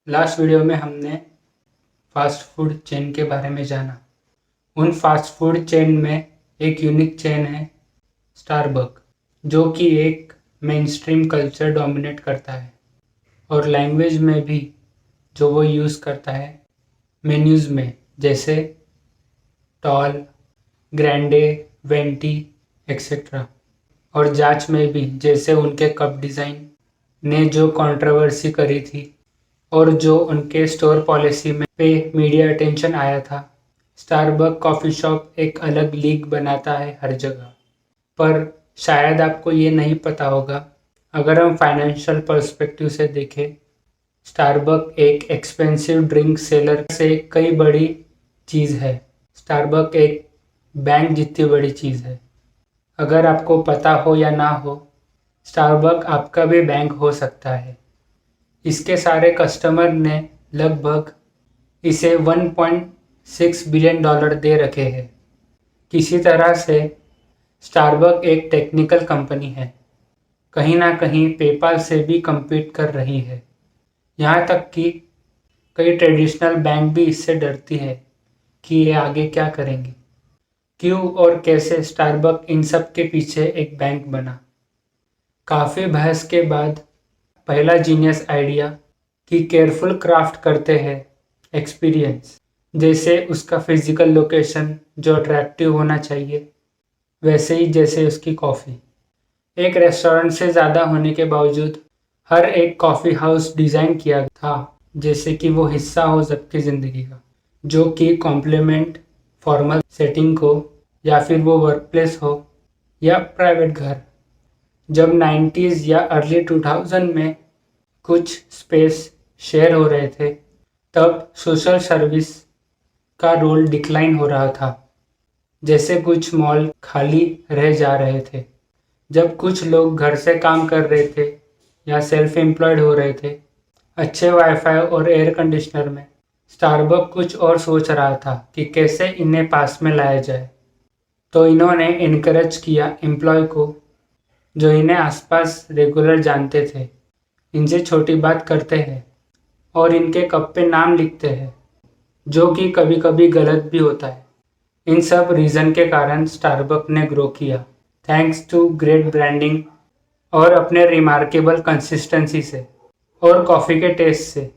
Last video में हमने fast food chain के बारे में जाना। उन फास्ट फूड चेन में एक यूनिक चेन है स्टारबक, जो कि एक मेनस्ट्रीम कल्चर डोमिनेट करता है और लैंग्वेज में भी जो वो यूज़ करता है मेन्यूज़ में, जैसे टॉल, ग्रैंडे, वेंटी एक्सेट्रा। और जांच में भी, जैसे उनके कप डिज़ाइन ने जो कंट्रोवर्सी करी थी और जो उनके स्टोर पॉलिसी में पे मीडिया अटेंशन आया था। स्टारबक कॉफ़ी शॉप एक अलग लीग बनाता है हर जगह। पर शायद आपको ये नहीं पता होगा, अगर हम फाइनेंशियल पर्सपेक्टिव से देखें, स्टारबक एक एक्सपेंसिव ड्रिंक सेलर से कई बड़ी चीज़ है। स्टारबक एक बैंक जितनी बड़ी चीज़ है। अगर आपको पता हो या ना हो, स्टारबक आपका भी बैंक हो सकता है। इसके सारे कस्टमर ने लगभग इसे $1.6 बिलियन दे रखे हैं। किसी तरह से स्टारबक एक टेक्निकल कंपनी है, कहीं ना कहीं पेपाल से भी कम्पीट कर रही है। यहाँ तक कि कई ट्रेडिशनल बैंक भी इससे डरती है कि ये आगे क्या करेंगे। क्यों और कैसे स्टारबक इन सब के पीछे एक बैंक बना? काफ़ी बहस के बाद पहला जीनियस आइडिया कि केयरफुल क्राफ्ट करते हैं एक्सपीरियंस, जैसे उसका फिजिकल लोकेशन जो अट्रैक्टिव होना चाहिए, वैसे ही जैसे उसकी कॉफ़ी। एक रेस्टोरेंट से ज़्यादा होने के बावजूद हर एक कॉफ़ी हाउस डिज़ाइन किया था जैसे कि वो हिस्सा हो सबकी ज़िंदगी का, जो कि कॉम्प्लीमेंट फॉर्मल सेटिंग को, या फिर वो वर्क प्लेस हो या प्राइवेट घर। जब 90s या अर्ली 2000 में कुछ स्पेस शेयर हो रहे थे, तब सोशल सर्विस का रोल डिक्लाइन हो रहा था। जैसे कुछ मॉल खाली रह जा रहे थे, जब कुछ लोग घर से काम कर रहे थे या सेल्फ एम्प्लॉयड हो रहे थे। अच्छे वाईफाई और एयर कंडीशनर में स्टारबक कुछ और सोच रहा था कि कैसे इन्हें पास में लाया जाए। तो इन्होंने इनकरेज किया एम्प्लॉय को, जो इन्हें आसपास रेगुलर जानते थे, इनसे छोटी बात करते हैं और इनके कप पे नाम लिखते हैं, जो कि कभी कभी गलत भी होता है। इन सब रीज़न के कारण स्टारबक ने ग्रो किया, थैंक्स टू ग्रेट ब्रांडिंग और अपने रिमार्केबल कंसिस्टेंसी से और कॉफ़ी के टेस्ट से।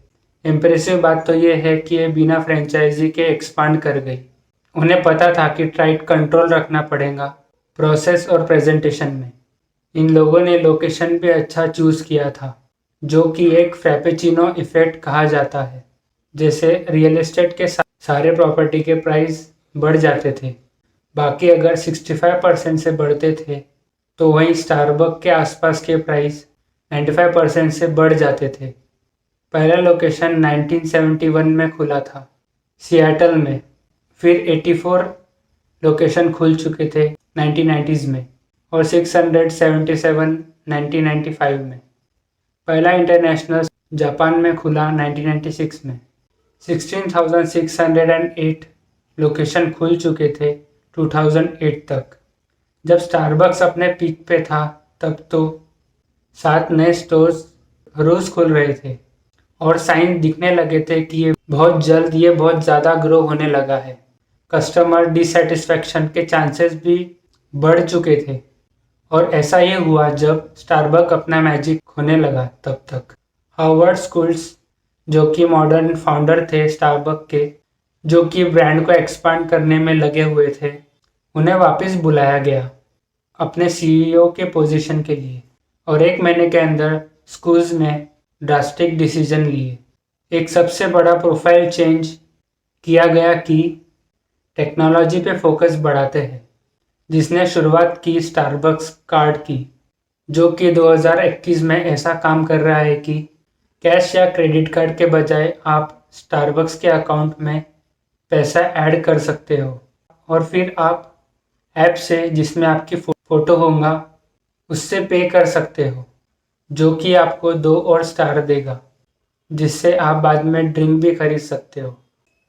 इम्प्रेसिव बात तो ये है कि ये बिना फ्रेंचाइजी के एक्सपांड कर गई। उन्हें पता था कि टाइट कंट्रोल रखना पड़ेगा प्रोसेस और प्रेजेंटेशन में। इन लोगों ने लोकेशन भी अच्छा चूज़ किया था, जो कि एक फ्रैपेचिनो इफेक्ट कहा जाता है। जैसे रियल एस्टेट के सारे प्रॉपर्टी के प्राइस बढ़ जाते थे, बाकी अगर 65% से बढ़ते थे, तो वहीं स्टारबक के आसपास के प्राइस 95% से बढ़ जाते थे। पहला लोकेशन 1971 में खुला था सियाटल में, फिर 84 लोकेशन खुल चुके थे 1990s में और 677 1995 में। पहला इंटरनेशनल जापान में खुला 1996 में। 16,608 लोकेशन खुल चुके थे 2008 तक। जब स्टारबक्स अपने पीक पे था, तब तो 7 नए स्टोर्स रोज खुल रहे थे और साइन दिखने लगे थे कि ये बहुत ज़्यादा ग्रो होने लगा है। कस्टमर डिसैटिस्फैक्शन के चांसेस भी बढ़ चुके थे और ऐसा ये हुआ जब स्टारबक अपना मैजिक खोने लगा। तब तक हार्वर्ड स्कूल्स, जो कि मॉडर्न फाउंडर थे स्टारबक के, जो कि ब्रांड को एक्सपांड करने में लगे हुए थे, उन्हें वापस बुलाया गया अपने सीईओ के पोजीशन के लिए और 1 महीने के अंदर स्कूल्स ने ड्रास्टिक डिसीजन लिए। एक सबसे बड़ा प्रोफाइल चेंज किया गया कि टेक्नोलॉजी पे फोकस बढ़ाते हैं, जिसने शुरुआत की स्टारबक्स कार्ड की, जो कि 2021 में ऐसा काम कर रहा है कि कैश या क्रेडिट कार्ड के बजाय आप स्टारबक्स के अकाउंट में पैसा ऐड कर सकते हो और फिर आप ऐप से, जिसमें आपकी फ़ोटो होगा, उससे पे कर सकते हो, जो कि आपको 2 और स्टार देगा, जिससे आप बाद में ड्रिंक भी खरीद सकते हो।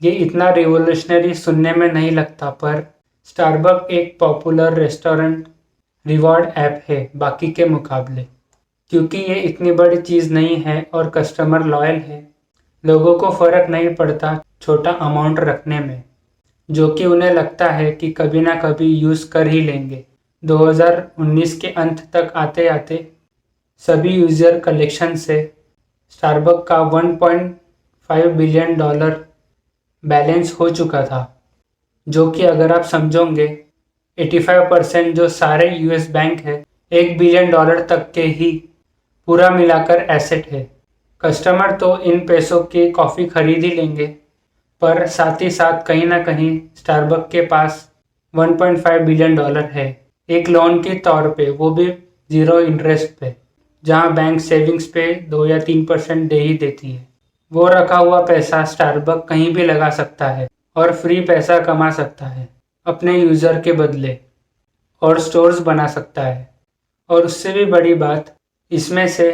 ये इतना रिवोल्यूशनरी सुनने में नहीं लगता, पर स्टारबक एक पॉपुलर रेस्टोरेंट रिवॉर्ड ऐप है बाकी के मुकाबले। क्योंकि ये इतनी बड़ी चीज़ नहीं है और कस्टमर लॉयल है, लोगों को फर्क नहीं पड़ता छोटा अमाउंट रखने में, जो कि उन्हें लगता है कि कभी ना कभी यूज़ कर ही लेंगे। 2019 के अंत तक आते आते सभी यूजर कलेक्शन से स्टारबक का $1.5 बिलियन बैलेंस हो चुका था, जो कि अगर आप समझोगे 85% जो सारे यूएस बैंक है $1 बिलियन तक के ही पूरा मिलाकर एसेट है। कस्टमर तो इन पैसों की कॉफ़ी खरीद ही लेंगे, पर साथ ही साथ कहीं ना कहीं स्टारबक के पास $1.5 बिलियन है एक लोन के तौर पे, वो भी 0 इंटरेस्ट पे, जहां बैंक सेविंग्स पे 2 या 3% दे ही देती है। वो रखा हुआ पैसा स्टारबक कहीं भी लगा सकता है और फ्री पैसा कमा सकता है अपने यूज़र के बदले, और स्टोर्स बना सकता है। और उससे भी बड़ी बात, इसमें से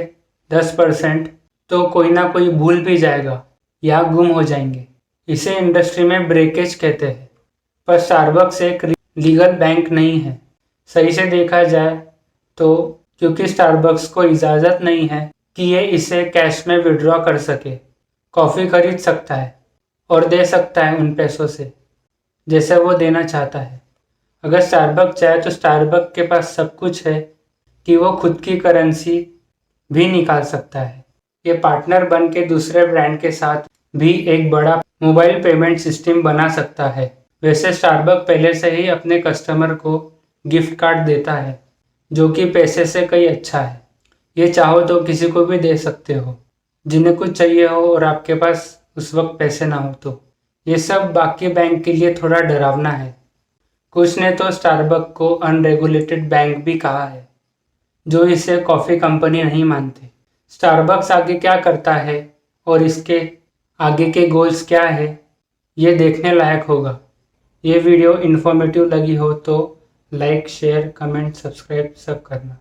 10% तो कोई ना कोई भूल भी जाएगा या गुम हो जाएंगे। इसे इंडस्ट्री में ब्रेकेज कहते हैं। पर स्टारबक्स एक लीगल बैंक नहीं है सही से देखा जाए तो, क्योंकि स्टारबक्स को इजाज़त नहीं है कि ये इसे कैश में विड्रॉ कर सके। कॉफ़ी खरीद सकता है और दे सकता है उन पैसों से जैसे वो देना चाहता है। अगर स्टारबक चाहे तो स्टारबक के पास सब कुछ है कि वो खुद की करेंसी भी निकाल सकता है। ये पार्टनर बन के दूसरे ब्रांड के साथ भी एक बड़ा मोबाइल पेमेंट सिस्टम बना सकता है। वैसे स्टारबक पहले से ही अपने कस्टमर को गिफ्ट कार्ड देता है, जो कि पैसे से कहीं अच्छा है। ये चाहो तो किसी को भी दे सकते हो जिन्हें कुछ चाहिए हो और आपके पास उस वक्त पैसे ना हो तो। ये सब बाकी बैंक के लिए थोड़ा डरावना है। कुछ ने तो स्टारबक को अनरेगुलेटेड बैंक भी कहा है, जो इसे कॉफ़ी कंपनी नहीं मानते। स्टारबक्स आगे क्या करता है और इसके आगे के गोल्स क्या है, ये देखने लायक होगा। ये वीडियो इन्फॉर्मेटिव लगी हो तो लाइक, शेयर, कमेंट, सब्सक्राइब सब करना।